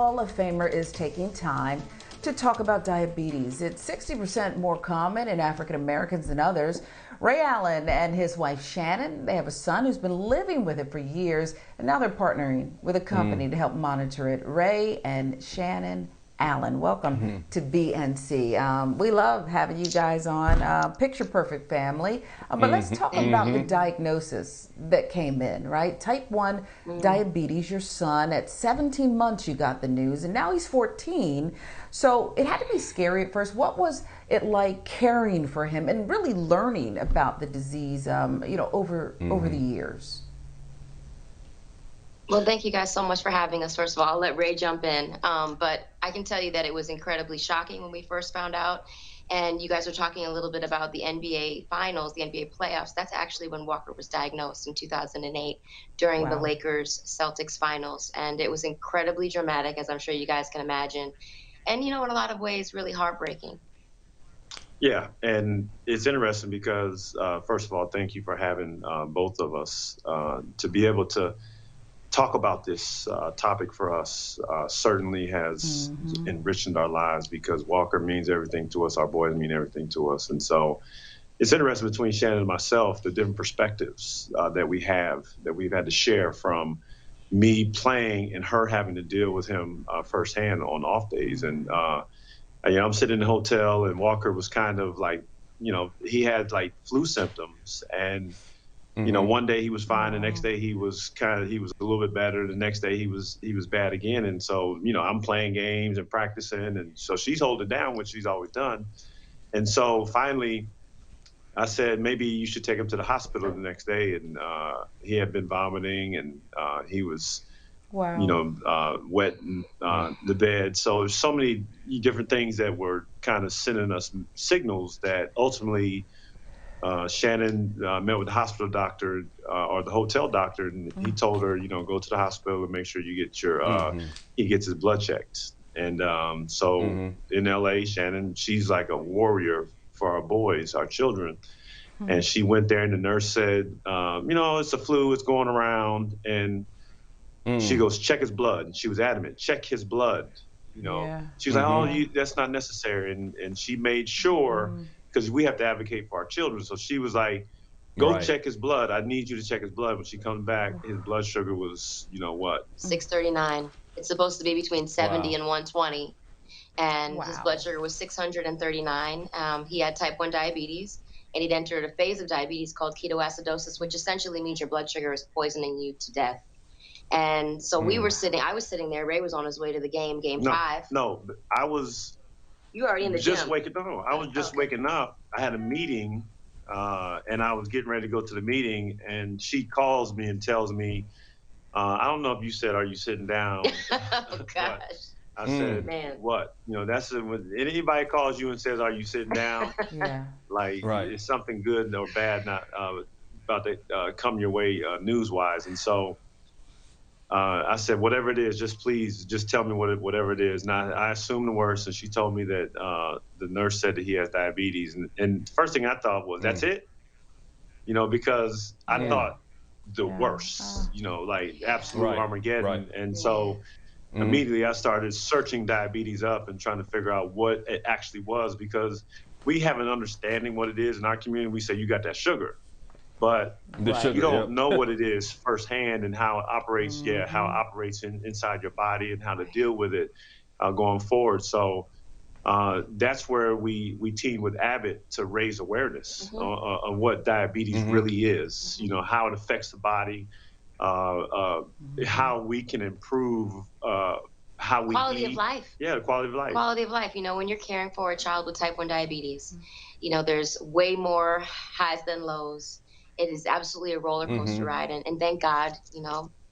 Hall of Famer is taking time to talk about diabetes. It's 60% more common in African Americans than others. Ray Allen and his wife Shannon, they have a son who's been living with it for years, and now they're partnering with a company to help monitor it. Ray and Shannon Allen, welcome to BNC. We love having you guys on. Picture perfect family. But let's talk about the diagnosis that came in, right? Type 1 diabetes, your son. At 17 months, you got the news, and now he's 14. So it had to be scary at first. What was it like caring for him and really learning about the disease, over the years? Well, thank you guys so much for having us. First of all, I'll let Ray jump in. But I can tell you that it was incredibly shocking when we first found out. And you guys were talking a little bit about the NBA finals, the NBA playoffs. That's actually when Walker was diagnosed in 2008 during the Lakers-Celtics finals. And it was incredibly dramatic, as I'm sure you guys can imagine. And, in a lot of ways, really heartbreaking. Yeah, and it's interesting because, first of all, thank you for having both of us to be able to talk about this topic for us. Certainly has enriched our lives because Walker means everything to us. Our boys mean everything to us. And so it's interesting between Shannon and myself, the different perspectives that we've had to share, from me playing and her having to deal with him firsthand on off days. And, I'm sitting in the hotel, and Walker was kind of like, he had like flu symptoms, and one day he was fine. The next day he was a little bit better. The next day he was bad again. And so, I'm playing games and practicing. And so she's holding down, which she's always done. And so finally I said, maybe you should take him to the hospital the next day. And he had been vomiting, and he was, wet in the bed. So there's so many different things that were kind of sending us signals that ultimately Shannon met with the hospital doctor or the hotel doctor, and he told her, go to the hospital and make sure you get your, he gets his blood checked. And so in LA, Shannon, she's like a warrior for our boys, our children. And she went there, and the nurse said, it's a flu, it's going around. And she goes, check his blood. And she was adamant, check his blood. She was like, oh, that's not necessary. And she made sure, because we have to advocate for our children. So she was like, go check his blood. I need you to check his blood. When she comes back, his blood sugar was, what? 639. It's supposed to be between 70 and 120. And his blood sugar was 639. He had type 1 diabetes, and he'd entered a phase of diabetes called ketoacidosis, which essentially means your blood sugar is poisoning you to death. And so I was sitting there. Ray was on his way to the game 5. No, I was... You were already in the gym. I was just waking up. I had a meeting, and I was getting ready to go to the meeting, and she calls me and tells me, I don't know if you said, are you sitting down? Oh, gosh. I said, what? That's when anybody calls you and says, are you sitting down? It's something good or bad not about to come your way news-wise. And so I said, whatever it is, just tell me whatever it is. And I assumed the worst, and she told me that the nurse said that he has diabetes. And the first thing I thought was, that's it? Because I thought the worst, like absolute Armageddon. Right. And so immediately I started searching diabetes up and trying to figure out what it actually was, because we have an understanding what it is in our community. We say, you got that sugar. But you don't know what it is firsthand and how it operates. How it operates inside your body and how to deal with it going forward. So that's where we team with Abbott to raise awareness on what diabetes really is. How it affects the body, how we can improve how we quality eat. Of life. Yeah, the quality of life. Quality of life. When you're caring for a child with type 1 diabetes, there's way more highs than lows. It is absolutely a roller coaster ride. And thank God,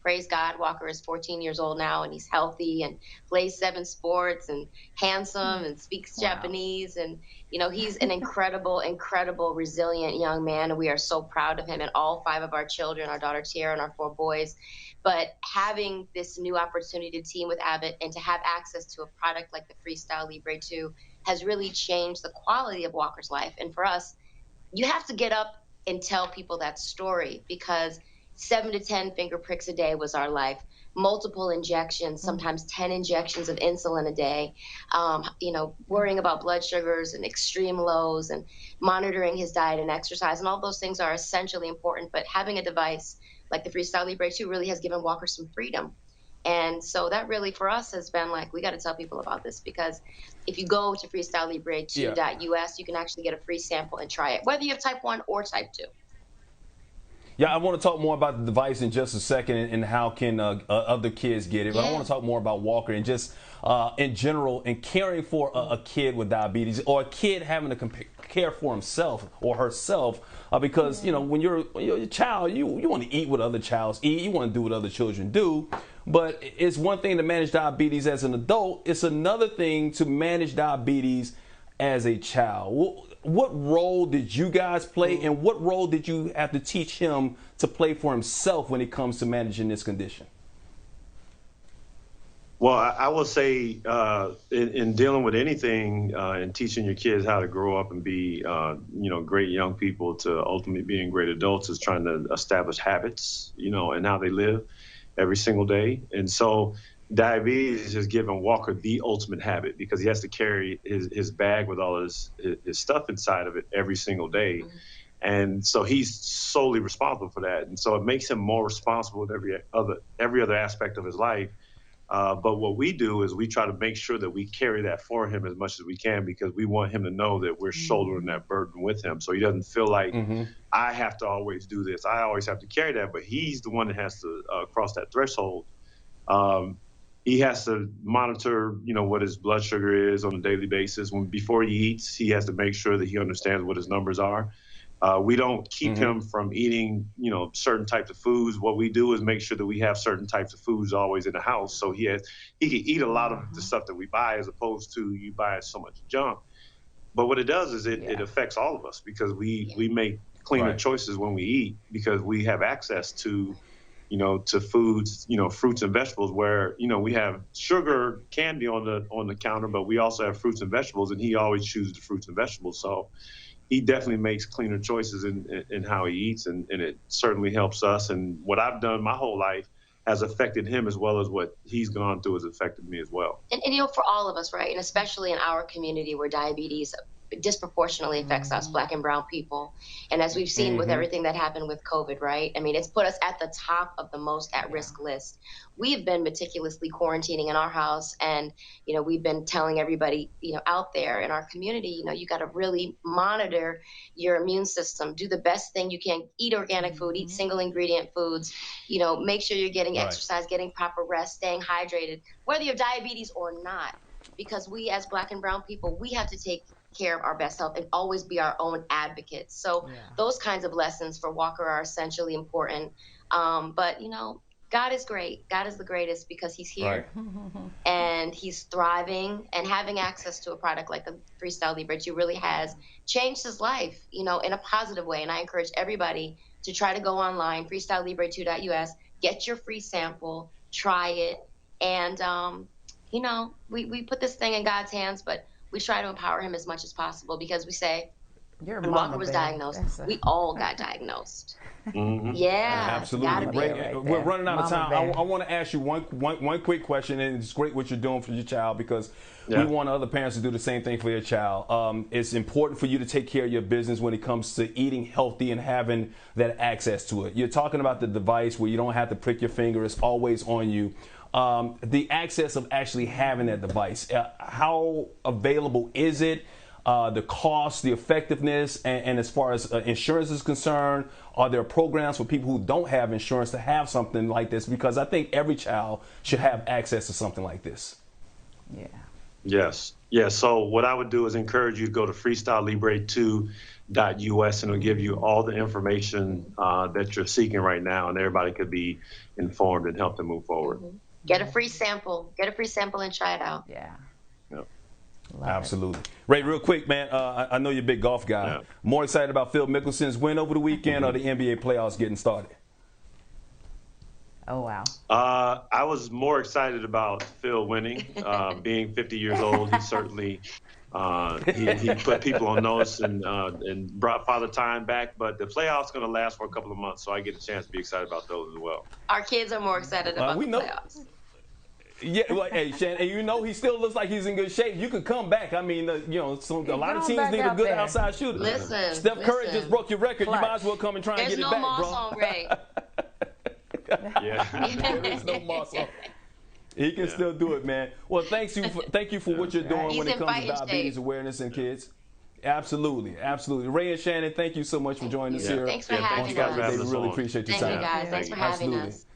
praise God, Walker is 14 years old now, and he's healthy and plays 7 sports and handsome and speaks Japanese. And, he's an incredible, resilient young man. And we are so proud of him and all 5 of our children, our daughter Tiara and our 4 boys. But having this new opportunity to team with Abbott and to have access to a product like the Freestyle Libre 2 has really changed the quality of Walker's life. And for us, you have to get up and tell people that story, because 7 to 10 finger pricks a day was our life. multiple injections, sometimes 10 injections of insulin a day, worrying about blood sugars and extreme lows and monitoring his diet and exercise. And all those things are essentially important. But having a device like the Freestyle Libre 2 really has given Walker some freedom. And so that really for us has been like, we got to tell people about this, because if you go to freestylelibre2.us, you can actually get a free sample and try it, whether you have type 1 or type 2. Yeah, I want to talk more about the device in just a second and how can other kids get it. But I want to talk more about Walker and just in general and caring for a kid with diabetes, or a kid having to care for himself or herself, because when you're a child, you want to eat what other childs eat, you want to do what other children do. But it's one thing to manage diabetes as an adult. It's another thing to manage diabetes as a child. What role did you guys play, and what role did you have to teach him to play for himself when it comes to managing this condition? Well, I will say in dealing with anything and teaching your kids how to grow up and be, great young people to ultimately being great adults is trying to establish habits, and how they live every single day. And so diabetes has given Walker the ultimate habit, because he has to carry his bag with all his stuff inside of it every single day. And so he's solely responsible for that. And so it makes him more responsible with every other aspect of his life. But what we do is we try to make sure that we carry that for him as much as we can, because we want him to know that we're shouldering that burden with him. So he doesn't feel like I have to always do this, I always have to carry that, but he's the one that has to cross that threshold. He has to monitor, what his blood sugar is on a daily basis. Before he eats, he has to make sure that he understands what his numbers are. We don't keep him from eating, certain types of foods. What we do is make sure that we have certain types of foods always in the house, so he can eat a lot of the stuff that we buy, as opposed to you buy so much junk. But what it does is it affects all of us, because we make cleaner choices when we eat, because we have access to to foods, fruits and vegetables, where, we have sugar candy on the counter, but we also have fruits and vegetables, and he always chooses the fruits and vegetables. So he definitely makes cleaner choices in how he eats, and it certainly helps us. And what I've done my whole life has affected him, as well as what he's gone through has affected me as well. And for all of us, right, and especially in our community where diabetes disproportionately affects us, Black and brown people. And as we've seen with everything that happened with COVID, right? I mean, it's put us at the top of the most at-risk list. We've been meticulously quarantining in our house, and, we've been telling everybody, out there in our community, you got to really monitor your immune system, do the best thing you can, eat organic food, eat single ingredient foods, make sure you're getting exercise, getting proper rest, staying hydrated, whether you have diabetes or not, because we as Black and brown people, we have to take care of our best health and always be our own advocates. So those kinds of lessons for Walker are essentially important. But God is great. God is the greatest, because he's here and he's thriving, and having access to a product like the Freestyle Libre 2 really has changed his life, in a positive way. And I encourage everybody to try to go online, freestylelibre2.us, get your free sample, try it. And, we put this thing in God's hands, but we try to empower him as much as possible, because we say, when Walker was diagnosed, we all got diagnosed. Yeah, absolutely. We're running out of time. I want to ask you one quick question, and it's great what you're doing for your child, because we want other parents to do the same thing for their child. It's important for you to take care of your business when it comes to eating healthy and having that access to it. You're talking about the device where you don't have to prick your finger; it's always on you. The access of actually having that device, how available is it? The cost, the effectiveness, and as far as insurance is concerned, are there programs for people who don't have insurance to have something like this? Because I think every child should have access to something like this. Yes. So what I would do is encourage you to go to freestylelibre2.us, and it'll give you all the information that you're seeking right now, and everybody could be informed and help them move forward. Get a free sample. Get a free sample and try it out. Absolutely. Ray, real quick, man, I know you're a big golf guy. More excited about Phil Mickelson's win over the weekend or the NBA playoffs getting started? Oh, wow. I was more excited about Phil winning. Being 50 years old, he certainly He put people on notice and brought Father Time back. But the playoffs are going to last for a couple of months, so I get a chance to be excited about those as well. Our kids are more excited about the playoffs. Yeah, well, hey, Shannon, and you know he still looks like he's in good shape. You could come back. I mean, you know, a lot of teams need a good outside shooter. Listen, Steph Curry just broke your record. Clutch. You might as well come and try and get it back, bro. There's no moss on Ray. Yeah. There's no moss on. He can still do it, man. Well, thank you for what you're doing when it comes to diabetes awareness in kids. Absolutely. Ray and Shannon, thank you so much for joining us here. Thanks for having us. We really appreciate your time. Thank you guys. Thanks for having us.